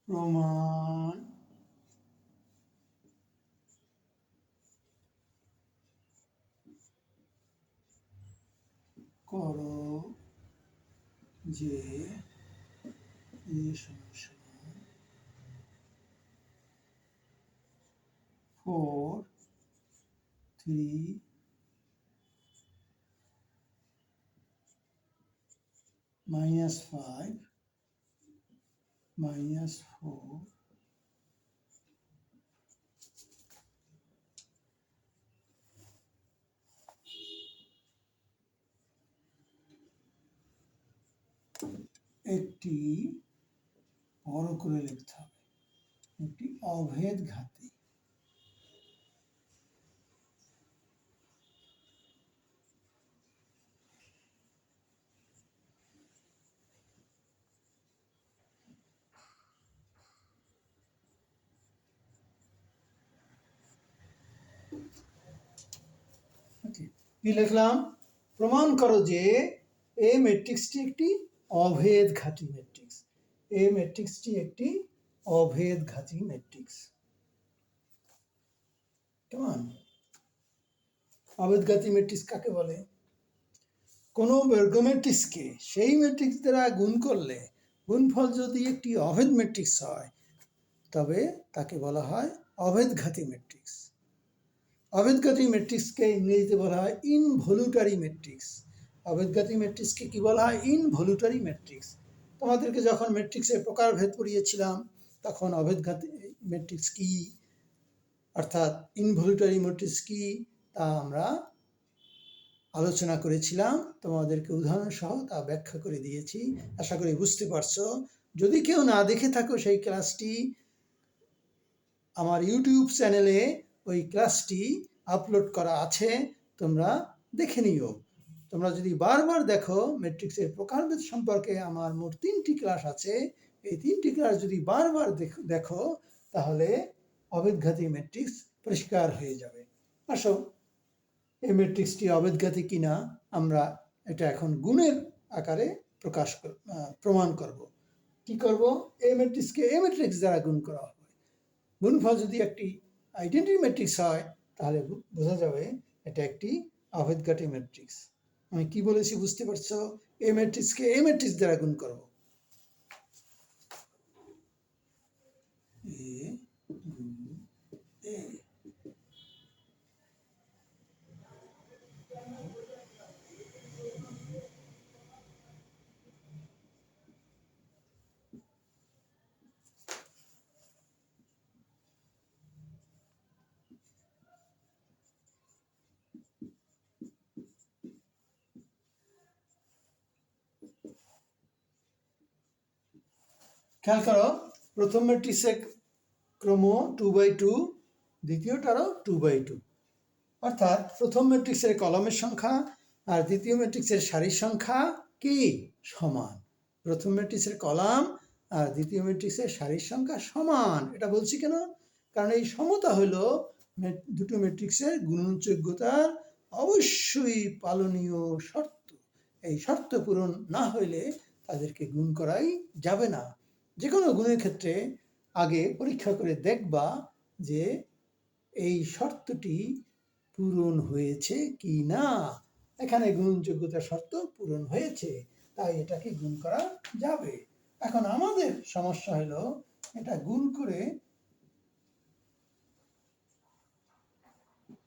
প্রমাণ করো যে A সমান 4 3 -5 -4 একটি বড় করে লিখতে হবে, একটি অভেদ ঘাতী। কি লিখলাম? প্রমাণ করো যে এই ম্যাট্রিক্সটি একটি অভেদ ঘাতী ম্যাট্রিক্স। এই ম্যাট্রিক্সটি একটি অভেদ ঘাতী ম্যাট্রিক্স। কেমন? অভেদ ঘাতী ম্যাট্রিক্স কাকে বলে? কোনো বর্গ ম্যাট্রিক্সকে সেই ম্যাট্রিক্স দ্বারা গুণ করলে গুণফল যদি একটি অভেদ ম্যাট্রিক্স হয় তবে তাকে বলা হয় অভেদ ঘাতী ম্যাট্রিক্স। অভেদ ঘাতী ম্যাট্রিক্সকে ইংরেজিতে বলা হয় ইনভলিউটারি ম্যাট্রিক্স। অভেদ ঘাতী ম্যাট্রিক্সকে কি বলা হয়? ইনভলিউটারি ম্যাট্রিক্স। তোমাদেরকে যখন ম্যাট্রিক্সের প্রকারভেদ পড়িয়েছিলাম তখন অভেদ ঘাতী ম্যাট্রিক্স কি অর্থাৎ ইনভলিউটারি ম্যাট্রিক্স কি তা আমরা আলোচনা করেছিলাম, তোমাদেরকে উদাহরণ সহ তা ব্যাখ্যা করে দিয়েছি। আশা করি বুঝতে পারছো। যদি কেউ না দেখে থাকো সেই ক্লাসটি আমার ইউটিউব চ্যানেলে ওই ক্লাসটি আপলোড করা আছে, তোমরা দেখে নিও। তোমরা যদি বারবার দেখো ম্যাট্রিক্সের প্রকারভেদ সম্পর্কে আমার মোট 3টি ক্লাস আছে, এই 3টি ক্লাস যদি বারবার দেখো তাহলে অভেদঘাতী ম্যাট্রিক্স পরিষ্কার হয়ে যাবে। আসো এই ম্যাট্রিক্সটি অভেদঘাতী কিনা আমরা এটা এখন গুণের আকারে প্রমাণ করব। কি করব? এই ম্যাট্রিক্সকে এই ম্যাট্রিক্স দ্বারা গুণ করা হবে। গুণফল যদি একটি আইডেন্টিটি ম্যাট্রিক্স হয় তাহলে বোঝা যাবে এটা একটি অভেদঘাতী ম্যাট্রিক্স। আমি কি বলেছি বুঝতে পারছো? এই ম্যাট্রিক্সকে এই ম্যাট্রিক্স দ্বারা গুণ করব। খেয়াল করো, প্রথম ম্যাট্রিক্সের ক্রম 2/2, দ্বিতীয়টারও 2/2, অর্থাৎ প্রথম ম্যাট্রিক্সের কলামের সংখ্যা আর দ্বিতীয় ম্যাট্রিক্সের সারির সংখ্যা কি সমান। প্রথম ম্যাট্রিক্সের কলাম আর দ্বিতীয় ম্যাট্রিক্সের সারির সংখ্যা সমান। এটা বলছি কেন? কারণ এই সমতা হলো দুটো ম্যাট্রিক্সের গুণনযোগ্যতার অবশ্যই পালনীয় শর্ত। এই শর্ত পূরণ না হইলে তাদেরকে গুণ করাই যাবে না। যে কোনো গুণের ক্ষেত্রে আগে পরীক্ষা করে দেখবা যে এই শর্তটি পূরণ হয়েছে কি না। এখানে গুণযোগ্যতা শর্ত পূরণ হয়েছে, তাই এটাকে গুণ করা যাবে। এখন আমাদের সমস্যা হলো এটা গুণ করে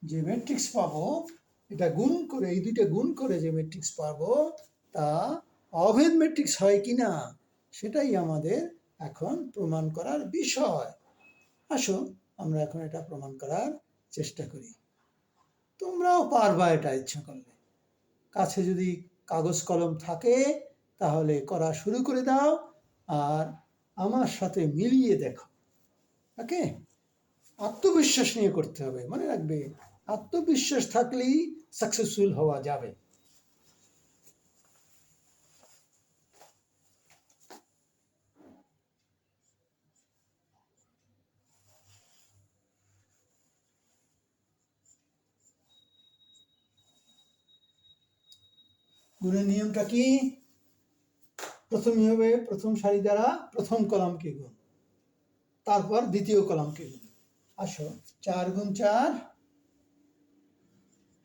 যে ম্যাট্রিক্স পাবো, এটা গুণ করে এই দুইটা গুণ করে যে ম্যাট্রিক্স পাবো তা অভেদ ম্যাট্রিক্স হয় কিনা সেটাই আমাদের এখন প্রমাণ করার বিষয়। আসো আমরা এখন এটা প্রমাণ করার চেষ্টা করি। তোমরাও পারবা এটা ইচ্ছা করলে। কাছে যদি কাগজ কলম থাকে তাহলে করা শুরু করে দাও আর আমার সাথে মিলিয়ে দেখো। ওকে, আত্মবিশ্বাস নিয়ে করতে হবে, মনে রাখবে আত্মবিশ্বাস থাকলেই সাকসেসফুল হওয়া যাবে। গুণের নিয়মটা কি? প্রথমে হবে প্রথম সারি দ্বারা প্রথম কলামকে গুণ, তারপর দ্বিতীয় কলামকে গুণ। আসো, 4 গুণ 4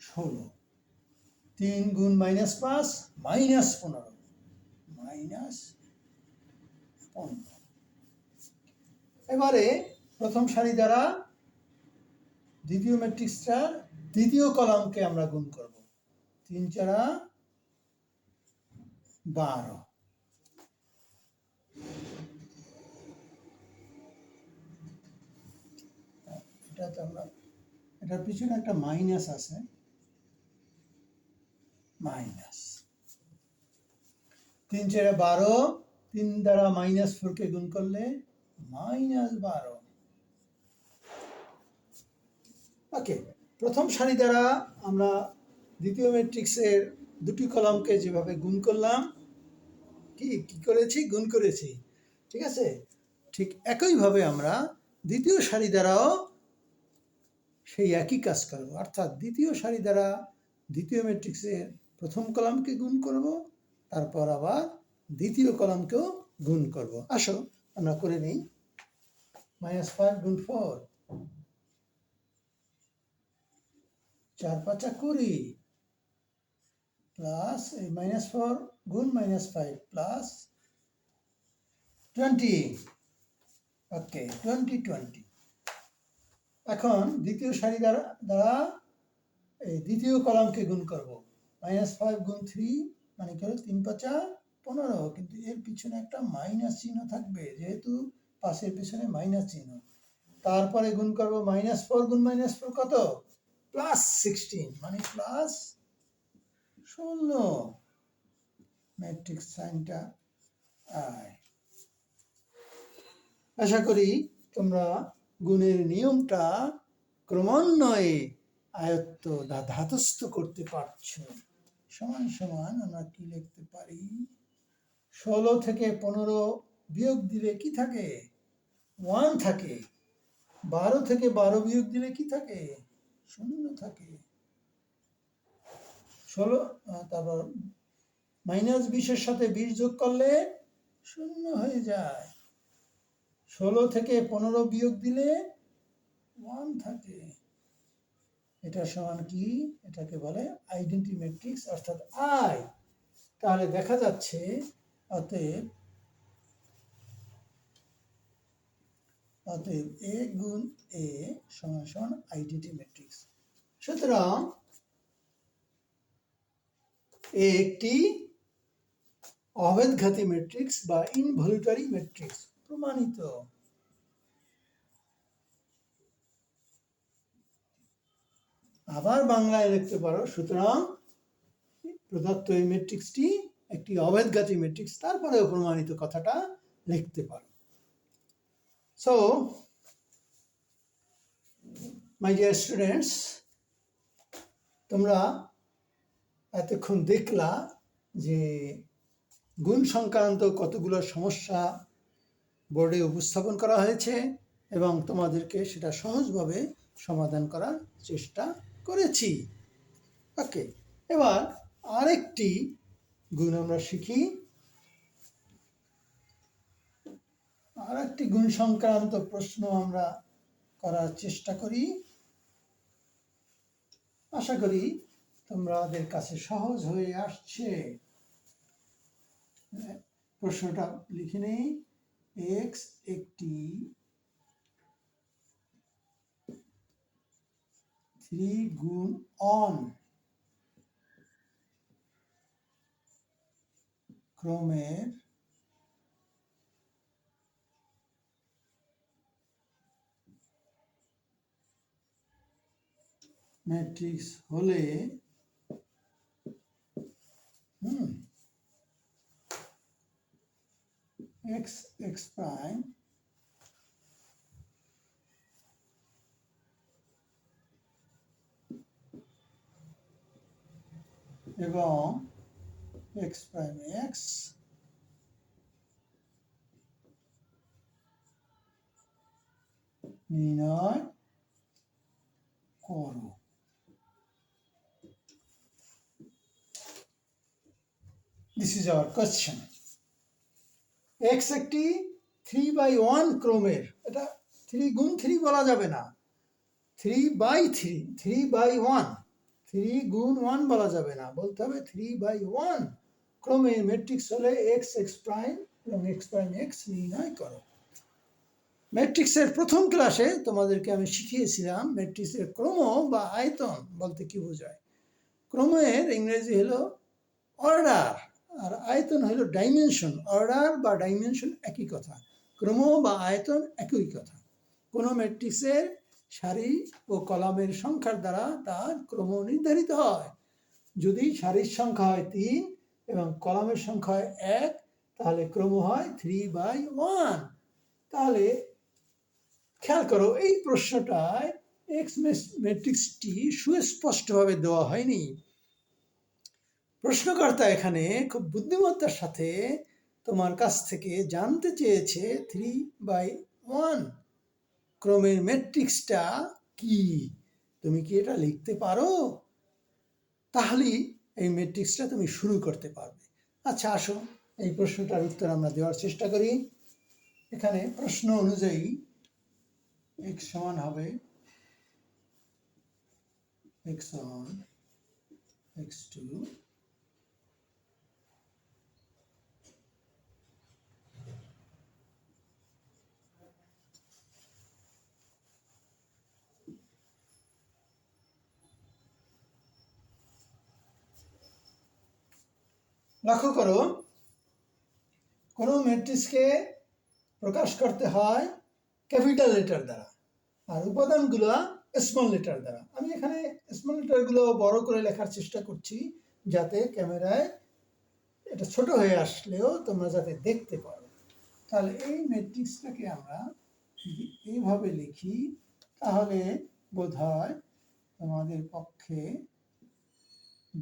16, 3 গুণ -5 -15, -15। এবারে প্রথম সারি দ্বারা দ্বিতীয় ম্যাট্রিক্সটার দ্বিতীয় কলামকে আমরা গুণ করব। 3 4 12। এটাতে আমরা, এটার পিছনে একটা মাইনাস আছে, মাইনাস 3 4 12, 3 দ্বারা -4 কে গুণ করলে -12। ওকে, প্রথম সারি দ্বারা আমরা দ্বিতীয় ম্যাট্রিক্সের দুটি কলামকে যেভাবে গুণ করলাম, কি করেছি? গুণ করেছি, ঠিক আছে? ঠিক একইভাবে আমরা দ্বিতীয় সারি দ্বারাও সেই একই কাজ করব, অর্থাৎ দ্বিতীয় সারি দ্বারা দ্বিতীয় ম্যাট্রিক্সের প্রথম কলামকে গুণ করব, তারপর আবার দ্বিতীয় কলামকেও গুণ করব। আসো আমরা করে নিই। -5 গুণ 4, 4 5 20, প্লাস এই -4 গুণ -5 প্লাস 20। ওকে, 20। এখন দ্বিতীয় সারি দ্বারা এই দ্বিতীয় কলামকে গুণ করব। -5 গুণ 3 মানে কি হলো 3 5 15, কিন্তু এর পিছনে একটা মাইনাস চিহ্ন থাকবে, যেহেতু পাশের পিছনে মাইনাস চিহ্ন। তারপরে গুণ করব -4 গুণ -4 কত? +16 মানে +16। ম্যাট্রিক্স সাইনটা আয়। আশা করি তোমরা গুণের নিয়মটা ক্রমান্বয়ে আয়ত্ত ধাতস্থ করতে পারছো। সমান সমান আমরা কি লিখতে পারি? 16 থেকে 15 বিয়োগ দিলে কি থাকে? 1 থাকে। 12 থেকে 12 বিয়োগ দিলে কি থাকে? 0 থাকে। 16, তারপর -20 সাথে 20 যোগ করলে 0 হয়ে যায়। 16 থেকে 15 বিয়োগ দিলে 1 থাকে। এটা সমান কি? এটাকে বলে আইডেন্টি ম্যাট্রিক্স, অর্থাৎ আই। তাহলে দেখা যাচ্ছে অতএব এ গুণ এ সমান সমান আইডেন্টি ম্যাট্রিক্স। সুতরাং এ একটি অভেদঘাতী ম্যাট্রিক্স বা ইনভলিউটারি ম্যাট্রিক্স, প্রমাণিত। আবার বাংলায় লিখতে পারো, সুতরাং প্রদত্ত এই ম্যাট্রিক্সটি একটি অভেদঘাতী ম্যাট্রিক্স, তারপরেও প্রমাণিত কথাটা লিখতে পারো। সো মাই ডিয়ার স্টুডেন্টস, তোমরা এতক্ষণ দেখলা যে গুণ সংক্রান্ত কতগুলো সমস্যা বোর্ডে উপস্থাপন করা হয়েছে এবং তোমাদেরকে সেটা সহজভাবে সমাধান করার চেষ্টা করেছি। ওকে, এবার আরেকটি গুণ আমরা শিখি। আরেকটি গুণ সংক্রান্ত প্রশ্ন আমরা করার চেষ্টা করি। আশা করি তোমাদের কাছে সহজ হয়ে আসছে। প্রশ্নটা লিখে নেই। এক্স একটি 3 গুণ অন ক্রমের ম্যাট্রিক্স হলে এক্স এক্স প্রাইম এবং এক্স প্রাইম এক্স নির্ণয় করো। This is our question. x একটি 3/1 ক্রমের, এটা 3 গুণ 3 বলা যাবে না, 3/3, 3/1, 3 গুণ 1 বলা যাবে না, বলতে হবে 3/1 ক্রমের ম্যাট্রিক্স হলে এক্স এক্স প্রাইম এবং এক্স প্রাইম এক্স নির্ণয় করো। ম্যাট্রিক্সের প্রথম ক্লাসে তোমাদেরকে আমি শিখিয়েছিলাম ম্যাট্রিক্সের ক্রম বা আয়তন বলতে কি বোঝায়। ক্রমের ইংরেজি হলো অর্ডার আর আয়তন হলো ডাইমেনশন। অর্ডার বা ডাইমেনশন একই কথা, ক্রম বা আয়তন একই কথা। কোনো ম্যাট্রিক্সের সারি ও কলামের সংখ্যার দ্বারা তার ক্রম নির্ধারিত হয়। যদি সারির সংখ্যা হয় 3 এবং কলামের সংখ্যা হয় 1, তাহলে ক্রম হয় 3/1। তাহলে খেয়াল করো, এই প্রশ্নটায় এক্স ম্যাট্রিক্সটি সুস্পষ্টভাবে দেওয়া হয়নি। প্রশ্নকর্তা এখানে খুব বুদ্ধিমত্তার সাথে তোমার কাছ থেকে জানতে চেয়েছে 3/1 ক্রমের ম্যাট্রিক্সটা কি। তুমি কি এটা লিখতে পারো? তাহলেই এই ম্যাট্রিক্সটা তুমি শুরু করতে পারবে। আচ্ছা, আসো এই প্রশ্নটার উত্তর আমরা দেওয়ার চেষ্টা করি। এখানে প্রশ্ন অনুযায়ী x সমান হবে x1 x2 লক্ষ্য করো, কোনো ম্যাট্রিক্সকে প্রকাশ করতে হয় ক্যাপিটাল লেটার দ্বারা আর উপাদানগুলো স্মল লেটার দ্বারা। আমি এখানে স্মল লেটারগুলো বড় করে লেখার চেষ্টা করছি যাতে ক্যামেরায় এটা ছোট হয়ে আসলেও তোমরা যাতে দেখতে পারো। তাহলে এই ম্যাট্রিক্সটাকে আমরা যদি এইভাবে লিখি তাহলে বোধহয় তোমাদের পক্ষে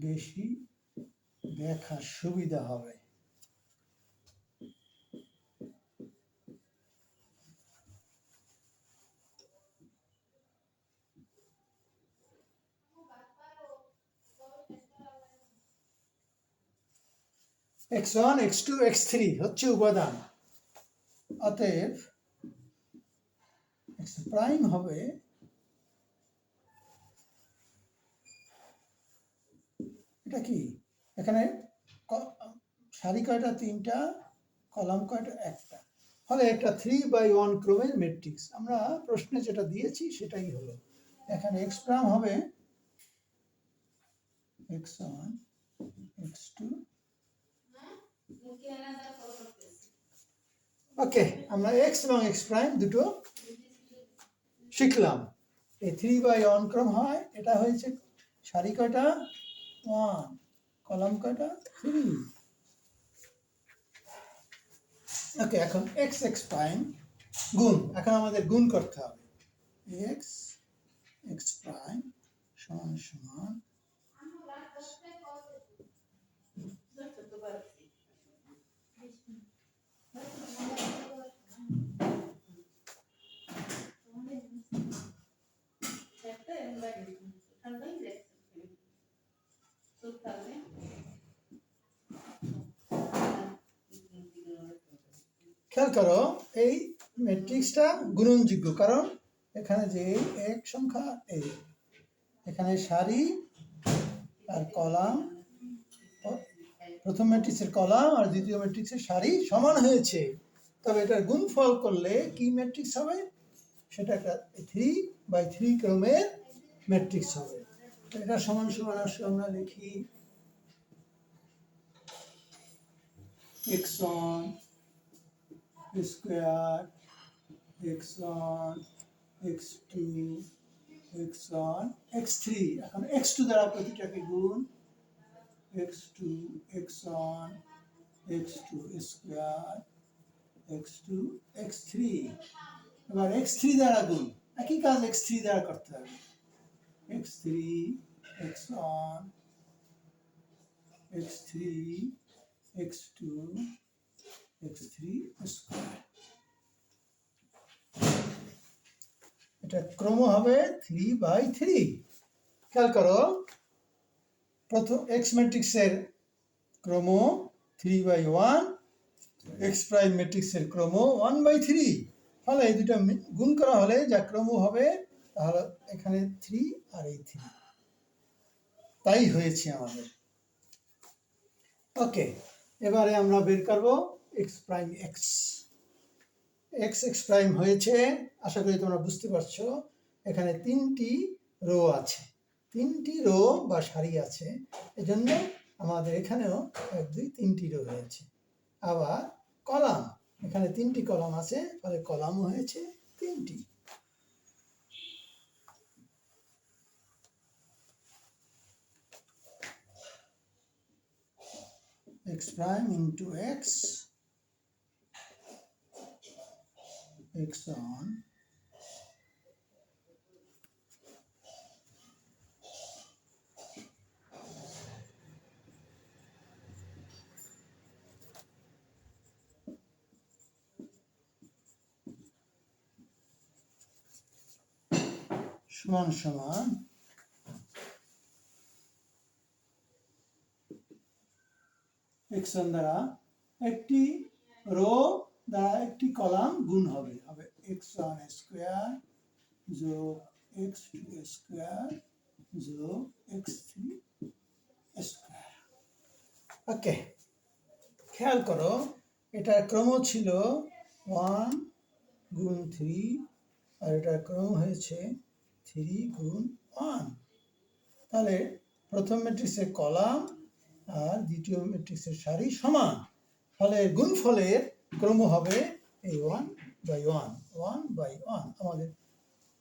বেশি দেখার সুবিধা হবে। x1 x2 x3 হচ্ছে উপাদান, অতএব x প্রাইম হবে এটা কি, এখানে সারি কয়টা? 3টা, কলাম কয়টা? 1টা, ফলে একটা 3/1 ক্রমের ম্যাট্রিক্স। আমরা প্রশ্নে যেটা দিয়েছি সেটাই হলো। এখানে x প্রাইম হবে x1 x2। ওকে, আমরা x এবং x প্রাইম দুটো শিখলাম। এই 3/1 ক্রম হয়, এটা হয়েছে সারি কয়টা? 1, কলাম কয়টা? 3। ওকে, এখন x x প্রাইম গুণ, এখন আমাদের গুণ করতে হবে। x x প্রাইম সমান সমান খেয়াল করো, এই ম্যাট্রিক্সটা গুণনযোগ্য, কারণ এখানে যে এক সংখ্যা এই, এখানে সারি আর কলাম, প্রথম ম্যাট্রিক্সের কলাম আর দ্বিতীয় ম্যাট্রিক্সের সারি সমান হয়েছে। তবে এটার গুণফল করলে কি ম্যাট্রিক্স হবে? সেটা একটা 3/3 ক্রমের ম্যাট্রিক্স হবে। এটা সমান সমান আসলে আমরা লিখি x1 square x1 x2 x1 x3 এখন x2 দ্বারা প্রতিটাকে গুণ x2 x1 x2 square x2 x3 এবার x3 দ্বারা গুণ একই কাজ x3 দ্বারা করতে হবে x3 x1 x3 x2 x3 square এটা ক্রম হবে 3/3 খেয়াল করো প্রথম x ম্যাট্রিক্সের ক্রম 3/1 x প্রাইম ম্যাট্রিক্সের ক্রম 1/3 ফলে এই দুটো গুণ করা হলে যা ক্রম হবে তাহলে এখানে 3 আর এই 3 তাই হয়েছে আমাদের ওকে এবারে আমরা বের করব x প্রাইম x প্রাইম হয়েছে আশা করি তোমরা বুঝতে পারছো এখানে তিনটি রো আছে তিনটি রো বা সারি আছে এজন্য আমাদের এখানেও 1 2 3টি রো হয়েছে আবার কলাম এখানে তিনটি কলাম আছে ফলে কলামও হয়েছে তিনটি x prime into x x1 সমান সমান x1 দ্বারা একটি রো দ্বারা একটি কলাম গুণ হবে x1 স্কয়ার যোগ x2 স্কয়ার যোগ x3 স্কয়ার ওকে খেয়াল করো এটার ক্রম ছিল 1 গুণ 3 আর এটার ক্রম হয়েছে 3 গুণ 1 তাহলে প্রথম ম্যাট্রিক্সের কলাম আর দ্বিতীয় ম্যাট্রিক্সের সারি সমান ফলে গুণফলের ক্রম হবে এই 1/1 আমাদের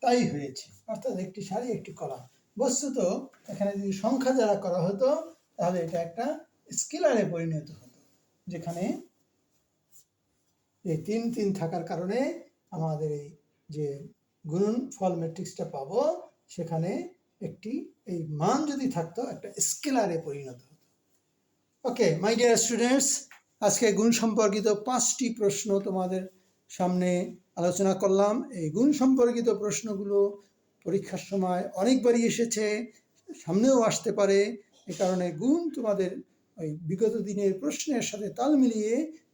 তাই হয়েছে অর্থাৎ একটি সারি একটি কলাম বস্তুত এখানে যদি সংখ্যা দ্বারা করা হতো তাহলে এটা একটা স্কেলারে পরিণত হতো যেখানে এই 3 3 থাকার কারণে আমাদের এই যে গুণফল ম্যাট্রিক্সটা পাবো সেখানে একটি এই মান যদি থাকতো একটা স্কেলারে পরিণত হতো ওকে মাই ডিয়ার স্টুডেন্টস আজকে গুণ সম্পর্কিত 5টি প্রশ্ন তোমাদের সামনে আলোচনা করলাম এই গুণ সম্পর্কিত প্রশ্নগুলো পরীক্ষার সময় অনেকবারই এসেছে সামনেও আসতে পারে এ কারণে গুণ তোমাদের ওই বিগত দিনের প্রশ্নের সাথে তাল মিলিয়ে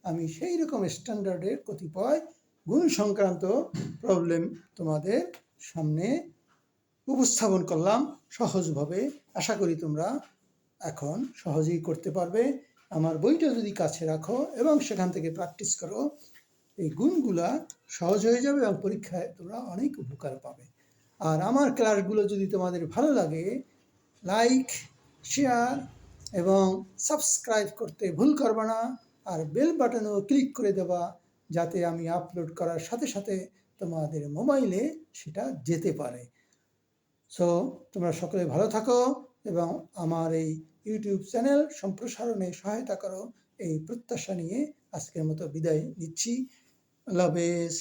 আমি সেই রকম স্ট্যান্ডার্ডের কতিপয় গুণ সংক্রান্ত প্রবলেম তোমাদের সামনে উপস্থাপন করলাম সহজভাবে আশা করি তোমরা এখন সহজেই করতে পারবে আমার বইটা যদি কাছে রাখো এবং সেখান থেকে প্র্যাকটিস করো এই গুণগুলা সহজ হয়ে যাবে এবং পরীক্ষায় তোমরা অনেক উপকার পাবে আর আমার ক্লাসগুলো যদি তোমাদের ভালো লাগে লাইক শেয়ার এবং সাবস্ক্রাইব করতে ভুল করবে না আর বেল বাটনও ক্লিক করে দেবা যাতে আমি আপলোড করার সাথে সাথে তোমাদের মোবাইলে সেটা যেতে পারে সো তোমরা সকলে ভালো থাকো এবং আমার এই ইউটিউব চ্যানেল সম্প্রসারণে সহায়তা করো এই প্রত্যাশা নিয়ে আজকের মতো বিদায় নিচ্ছি আল্লাহ হাফেজ